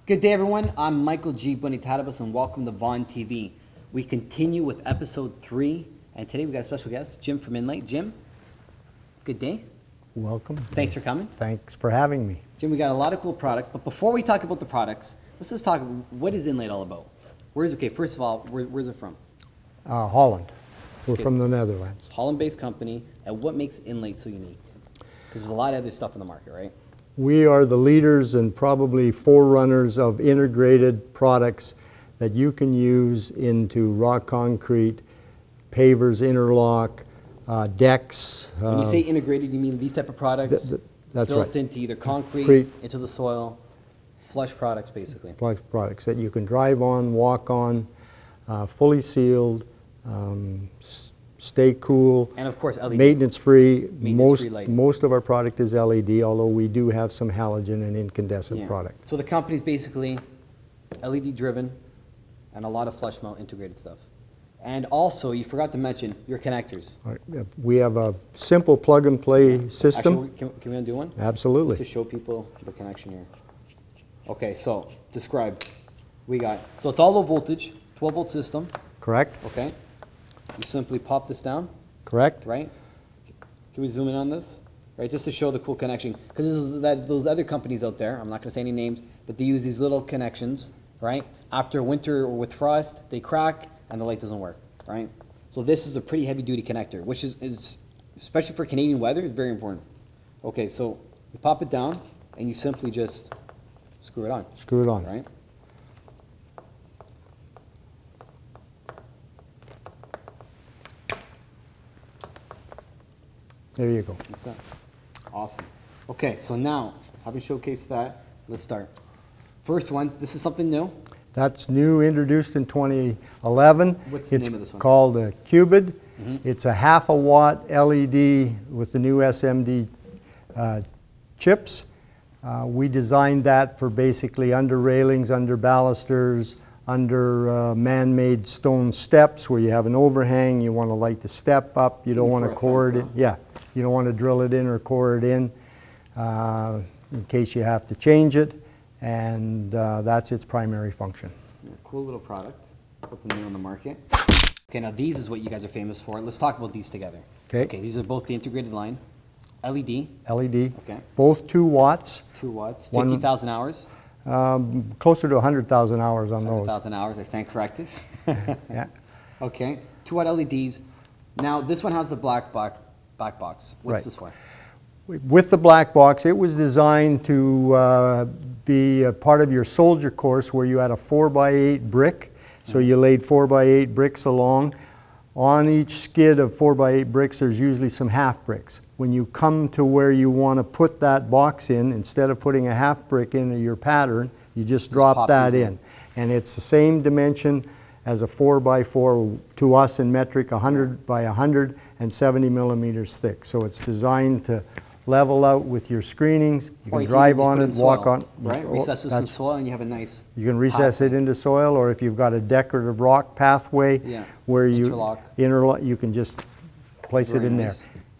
Good day, everyone. I'm Michael G. Bonitarabas, and welcome to Vaughan TV. We continue with episode 3, and today we got a special guest, Jim from In-Lite. Jim, good day. Welcome. Thanks for coming. Thanks for having me. Jim, we got a lot of cool products, but before we talk about the products, let's just talk, what is In-Lite all about? First of all, where's it from? Holland. We're from the Netherlands. Holland-based company, and what makes In-Lite so unique? Because there's a lot of other stuff in the market, right? We are the leaders and probably forerunners of integrated products that you can use into rock concrete, pavers, interlock, decks. When you say integrated, you mean these type of products that's built right. into either concrete, into the soil, flush products basically. Flush products that you can drive on, walk on, fully sealed, stay cool. And of course LED. Maintenance free. Maintenance-free lighting. Most of our product is LED, although we do have some halogen and incandescent product. So the company's basically LED driven and a lot of flush mount integrated stuff. And also, you forgot to mention your connectors. We have a simple plug and play system. Actually, can we undo one? Absolutely. Just to show people the connection here. Okay, so describe. So it's all low voltage, 12 volt system. Correct. Okay. You simply pop this down. Correct. Right? Can we zoom in on this? Right, just to show the cool connection. Because those other companies out there, I'm not going to say any names, but they use these little connections, right? After winter or with frost, they crack and the light doesn't work, right? So this is a pretty heavy duty connector, which is especially for Canadian weather, very important. Okay, so you pop it down and you simply just screw it on. Screw it on. Right? There you go. That's it. Awesome. Okay, so now, having showcased that, let's start. First one, this is something new. That's new, introduced in 2011. What's the name of this one? It's called a Cubid. It's a half a watt LED with the new SMD chips. We designed that for basically under railings, under balusters, under man-made stone steps where you have an overhang, you want to light the step up, you don't want to core it in. Yeah, you don't want to drill it in or core it in case you have to change it, and that's its primary function. Yeah, cool little product. Something new on the market. Okay, now these is what you guys are famous for. Let's talk about these together. Okay, these are both the integrated line. LED. LED. Okay. Both 2 watts. 2 watts. 50,000 hours. Closer to 100,000 hours on those. 100,000 hours, I stand corrected. Yeah. Okay, 2 watt LEDs. Now this one has the black box. What's this for? With the black box, it was designed to be a part of your soldier course where you had a 4x8 brick. So you laid 4x8 bricks along. On each skid of 4x8 bricks, there's usually some half bricks. When you come to where you want to put that box in, instead of putting a half brick into your pattern, you just drop that in. And it's the same dimension as a 4x4, to us in metric, 100 by 170 millimeters thick. So it's designed to level out with your screenings. You can drive on it, walk on. Right, recess this in soil and you have a nice You can recess it into soil, or if you've got a decorative rock pathway where you interlock, you can just place it in there.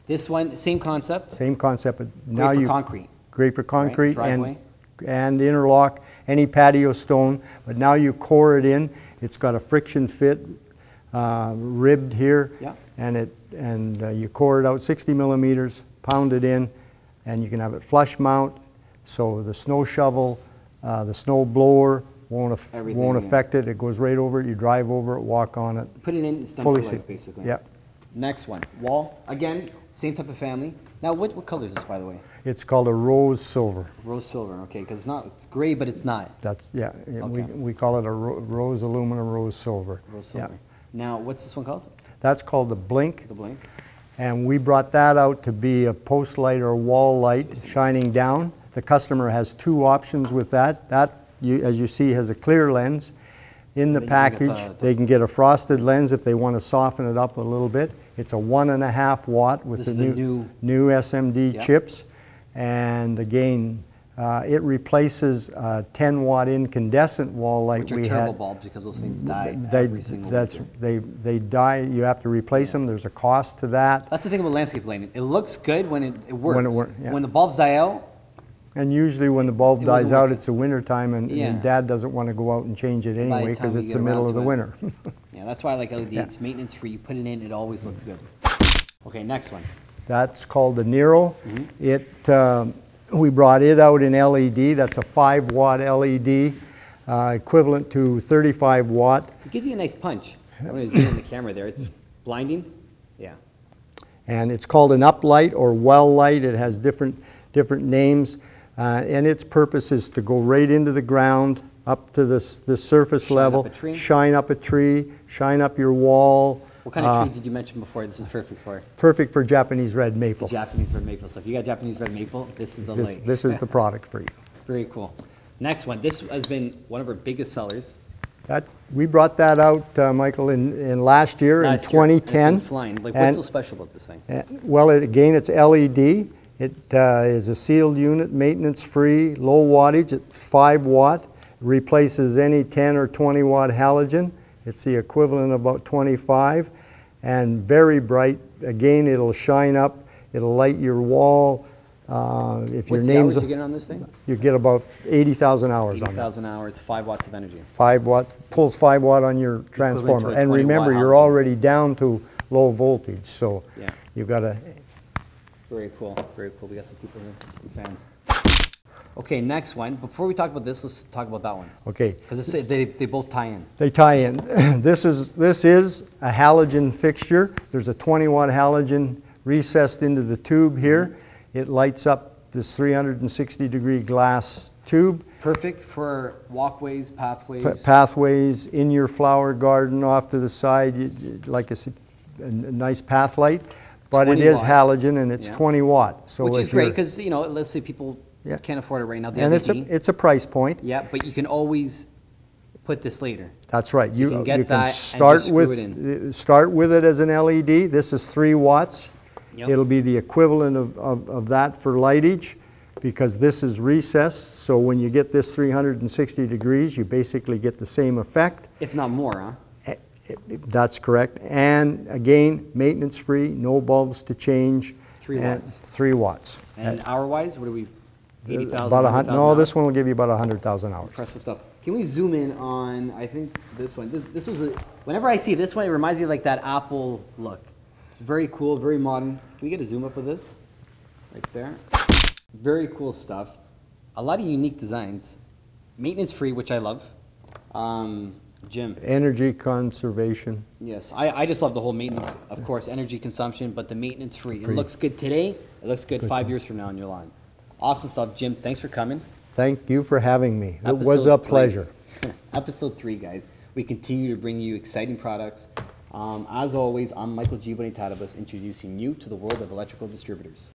This one, same concept? Same concept, but now you concrete. Great for concrete and interlock, any patio stone, but now you core it in. It's got a friction fit ribbed here, and you core it out 60 millimeters, pound it in, and you can have it flush mount, so the snow shovel, the snow blower won't affect it. It goes right over it. You drive over it, walk on it. Put it in, it's done for life, basically. Yep. Next one, wall. Again, same type of family. Now, what color is this, by the way? It's called a rose silver. Rose silver, okay, because it's gray, but it's not. That's, we call it a rose aluminum rose silver. Rose silver. Yeah. Now, what's this one called? That's called the Blink. The Blink. And we brought that out to be a post light or a wall light shining down. The customer has 2 options with that. That, as you see, has a clear lens. In the package, they can get a frosted lens if they want to soften it up a little bit. It's a 1.5 watt with the new SMD chips. And again, it replaces a 10 watt incandescent wall light we had. Which are turbo bulbs because those things die every single winter. They die, you have to replace them, there's a cost to that. That's the thing about landscape lighting. It looks good when it works. When the bulbs die out, And usually when the bulb It dies wasn't out, working. it's the winter time, and Yeah. Dad doesn't want to go out and change it By the anyway time because we it's get the middle around of the to it. winter. Yeah, that's why I like LED. It's maintenance free. You put it in, it always looks good. Okay, next one. That's called the Nero. Mm-hmm. We brought it out in LED. That's a 5-watt LED, equivalent to 35 watt. It gives you a nice punch. I'm going to zoom in the camera there. It's blinding. Yeah. And it's called an uplight or well light. It has different names. And its purpose is to go right into the ground, up to the surface Shine level, up a tree? shine up a tree, shine up your wall. What kind of tree did you mention before this is perfect for? Perfect for Japanese red maple. Japanese red maple. So if you got Japanese red maple, this is the light. This is the product for you. Very cool. Next one. This has been one of our biggest sellers. We brought that out, Michael, in last year, in 2010. It's been flying. Like, what's so special about this thing? Well, again, it's LED. It is a sealed unit, maintenance-free, low wattage. It's 5 watt. Replaces any 10 or 20 watt halogen. It's the equivalent of about 25, and very bright. Again, it'll shine up. It'll light your wall. If your What's the name's hours you get on this thing? you get about 80,000 hours on it. 80,000 hours, 5 watts of energy. 5 watt, pulls 5 watt on your transformer. a And 20 remember, watt you're halogen. already down to low voltage, so Yeah. you've got to. Very cool. Very cool. We got some people here, some fans. Okay, next one. Before we talk about this, let's talk about that one. Okay, Because they both tie in. they tie in. This is a halogen fixture. There's a 20 watt halogen recessed into the tube here. It lights up this 360-degree glass tube. Perfect for walkways, pathways. Pathways in your flower garden, off to the side, like a nice path light. But it 20 is watt. halogen, and it's Yeah. 20 watt. So Which is if great you're- because, you know, let's say people Yeah. can't afford it right now. The and LED. it's a price point. Yeah, but you can always put this later. That's right. you can get that and start just screw it start with it as an LED. This is 3 watts. Yep. It'll be the equivalent of that for lightage, because this is recessed. So when you get this 360 degrees, you basically get the same effect. If not more, huh? That's correct. And again, maintenance free, no bulbs to change. 3 and watts. 3 watts. And hour-wise, what are we? 80,000? About 100,000 no, hours? this one will give you about 100,000 hours. Impressive stuff. Can we zoom in on, I think, this one? This was whenever I see this one, it reminds me of like that Apple look. Very cool, very modern. Can we get a zoom up of this? Right there. Very cool stuff. A lot of unique designs. Maintenance free, which I love. Jim. Energy conservation. Yes, I just love the whole maintenance, of course, energy consumption, but the maintenance free. It looks good today. It looks good 5 years from now on your lawn. Awesome stuff, Jim. Thanks for coming. Thank you for having me. It was Episode a 3. pleasure. Episode 3, guys. We continue to bring you exciting products. As always, I'm Michael G. Bonitatabas, introducing you to the world of electrical distributors.